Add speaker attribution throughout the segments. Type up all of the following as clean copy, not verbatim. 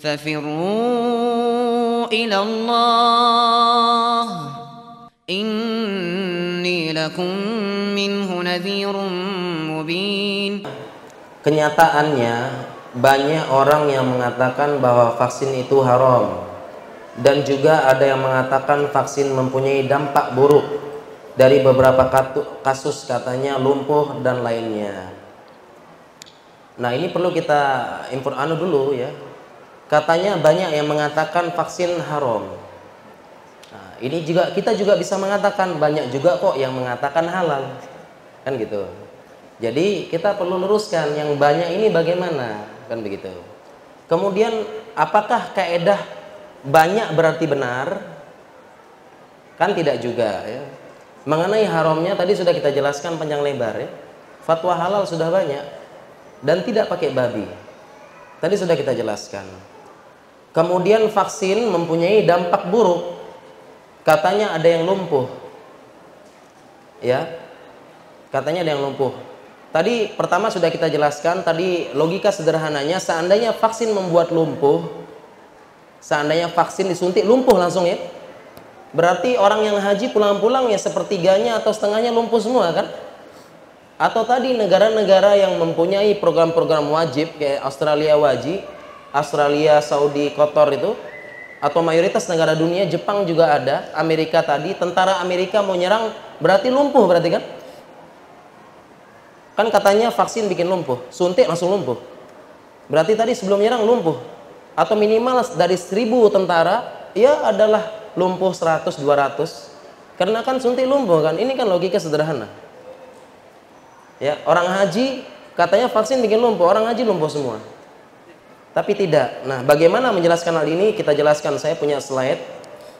Speaker 1: ففروا إلى الله إني لكم منه نذير مبين.
Speaker 2: Kenyataannya banyak orang yang mengatakan bahwa vaksin itu haram, dan juga ada yang mengatakan vaksin mempunyai dampak buruk. Dari beberapa kasus katanya lumpuh dan lainnya. Nah, ini perlu kita dulu ya. Katanya banyak yang mengatakan vaksin haram. Nah, ini juga kita juga bisa mengatakan banyak juga kok yang mengatakan halal. Kan gitu. Jadi kita perlu luruskan yang banyak ini bagaimana, kan begitu. Kemudian apakah kaedah banyak berarti benar? Kan tidak juga ya. Mengenai haramnya tadi sudah kita jelaskan panjang lebar ya. Fatwa halal sudah banyak dan tidak pakai babi. Tadi sudah kita jelaskan. Kemudian vaksin mempunyai dampak buruk. Katanya ada yang lumpuh. Ya. Katanya ada yang lumpuh. Tadi pertama sudah kita jelaskan, tadi logika sederhananya seandainya vaksin membuat lumpuh, seandainya vaksin disuntik lumpuh langsung ya. Berarti orang yang haji pulang-pulang ya sepertiganya atau setengahnya lumpuh semua kan? Atau tadi negara-negara yang mempunyai program-program wajib kayak Australia wajib, Australia, Saudi, Qatar itu, atau mayoritas negara dunia, Jepang juga ada, Amerika tadi, tentara Amerika mau nyerang berarti lumpuh berarti kan? Kan katanya vaksin bikin lumpuh, suntik langsung lumpuh. Berarti tadi sebelum nyerang lumpuh. Atau minimal dari 1000 tentara, ya adalah lumpuh 100, 200. Karena kan suntik lumpuh kan, ini kan logika sederhana. Ya, orang haji katanya vaksin bikin lumpuh, orang haji lumpuh semua. Tapi tidak. Nah, bagaimana menjelaskan hal ini? Kita jelaskan, saya punya slide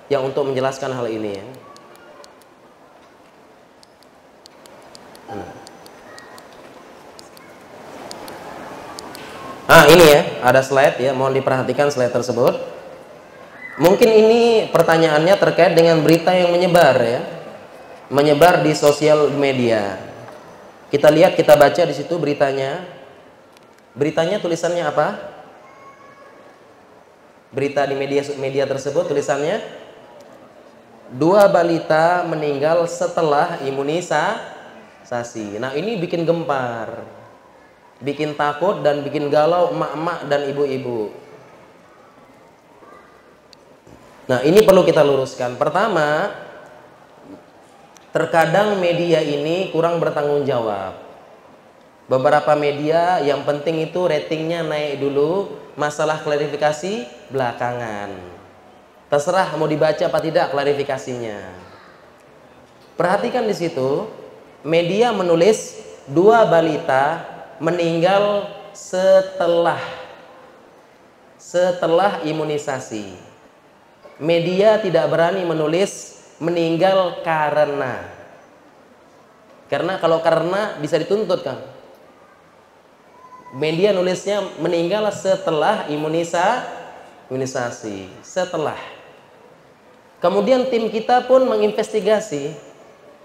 Speaker 2: yang untuk menjelaskan hal ini ya. Ini ya, ada slide ya, mohon diperhatikan slide tersebut. Mungkin ini pertanyaannya terkait dengan berita yang menyebar ya. Menyebar di sosial media. Kita lihat, kita baca di situ beritanya. Beritanya tulisannya apa? Berita di media tersebut tulisannya 2 balita meninggal setelah imunisasi. Nah, ini bikin gempar, bikin takut dan bikin galau emak-emak dan ibu-ibu. Nah, ini perlu kita luruskan. Pertama, terkadang media ini kurang bertanggung jawab. Beberapa media yang penting itu ratingnya naik dulu, masalah klarifikasi belakangan. Terserah mau dibaca apa tidak klarifikasinya. Perhatikan di situ, media menulis 2 balita meninggal setelah imunisasi. Media tidak berani menulis meninggal karena kalau karena bisa dituntut kan. Media nulisnya meninggal setelah imunisasi. Setelah. Kemudian tim kita pun menginvestigasi.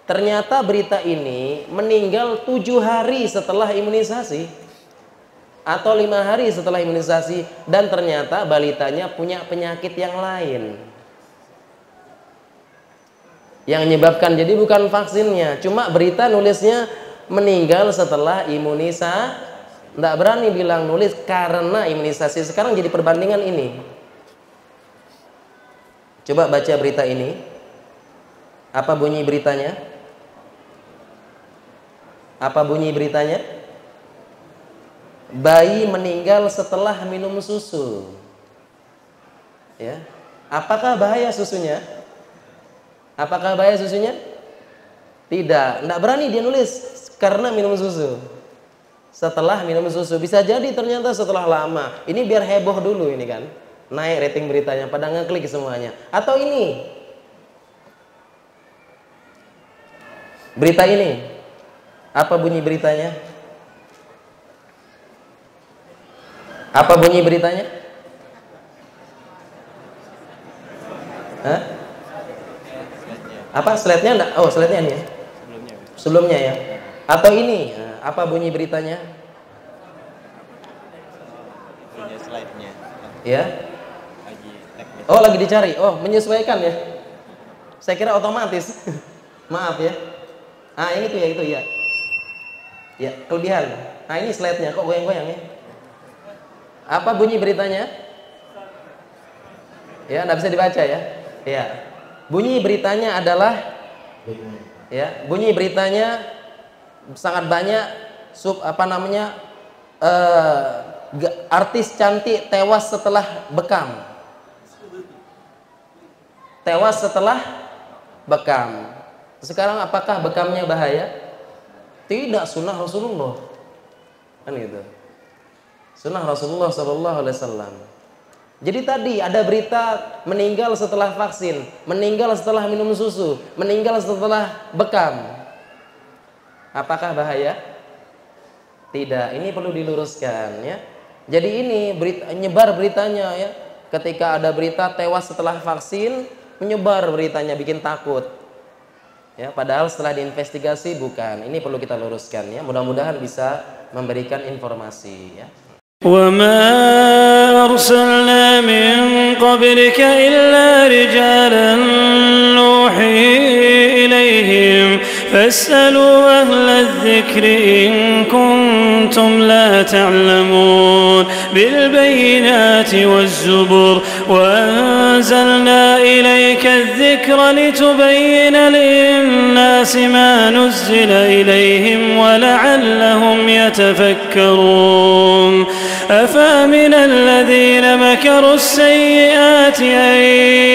Speaker 2: Ternyata berita ini meninggal 7 hari setelah imunisasi atau 5 hari setelah imunisasi, dan ternyata balitanya punya penyakit yang lain. Yang menyebabkan, jadi bukan vaksinnya, cuma berita nulisnya meninggal setelah imunisasi, tidak berani bilang nulis karena imunisasi. Sekarang jadi perbandingan ini. Coba baca berita ini. Apa bunyi beritanya? Apa bunyi beritanya? Bayi meninggal setelah minum susu. Ya. Apakah bahaya susunya? Apakah bahaya susunya? Tidak. Tidak berani dia nulis karena minum susu. Setelah minum susu. Bisa jadi ternyata setelah lama. Ini biar heboh dulu ini kan. Naik rating beritanya. Pada ngeklik semuanya. Atau ini. Berita ini. Apa bunyi beritanya? Apa bunyi beritanya? Hah? Apa slide-nya enggak? Oh, slide-nya ini ya. Sebelumnya ya. Atau ini, apa bunyi beritanya?
Speaker 3: Punya slide-nya.
Speaker 2: Ya. Oh, lagi dicari. Oh, menyesuaikan ya. Saya kira otomatis. Maaf ya. Ah, yang itu ya. Ya, kelebihan. Nah, ini slide-nya kok goyang-goyang ya. Apa bunyi beritanya? Ya, enggak bisa dibaca ya. Ya. Bunyi beritanya adalah ya, bunyi beritanya sangat banyak artis cantik tewas setelah bekam. Tewas setelah bekam. Sekarang apakah bekamnya bahaya? Tidak, sunnah Rasulullah. Kan gitu. Sunnah Rasulullah SAW. Jadi tadi ada berita meninggal setelah vaksin, meninggal setelah minum susu, meninggal setelah bekam. Apakah bahaya? Tidak, ini perlu diluruskan ya. Jadi ini nyebar beritanya ya. Ketika ada berita tewas setelah vaksin, menyebar beritanya, bikin takut. Ya, padahal setelah diinvestigasi bukan. Ini perlu kita luruskan ya. Mudah-mudahan bisa memberikan informasi ya.
Speaker 3: وَمَا أَرْسَلْنَا مِن قَبْلِكَ إِلَّا رِجَالًا نُوحِي إِلَيْهِمْ فَاسْأَلُوا أَهْلَ الذِّكْرِ إِن كُنتُمْ لَا تَعْلَمُونَ بِالْبَيِّنَاتِ وَالزُّبُرِ وَأَنزَلْنَا إِلَيْكَ الذِّكْرَ لِتُبَيِّنَ لِلنَّاسِ مَا نُزِّلَ إِلَيْهِمْ وَلَعَلَّهُمْ يَتَفَكَّرُونَ أَفَأَمِنَ الَّذِينَ مَكَرُوا السَّيِّئَاتِ أَن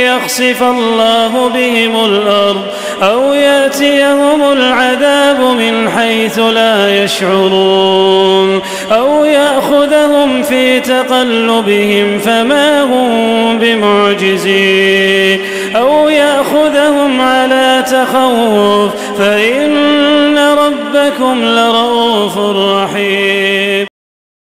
Speaker 3: يَخْسِفَ اللَّهُ بِهِمُ الْأَرْضَ أَوْ يَأْتِيَهُمُ الْعَذَابُ مِنْ حَيْثُ لَا يَشْعُرُونَ أَوْ يَأْخُذَهُمْ فِي تَقَلُّبِهِمْ فَمَا هُمْ بِمُعْجِزِينَ أَوْ يَأْخُذَهُمْ عَلَى تَخَوُّفٍ فَإِنَّ رَبَّكُمْ لَرَءُوفٌ رَحِيمٌ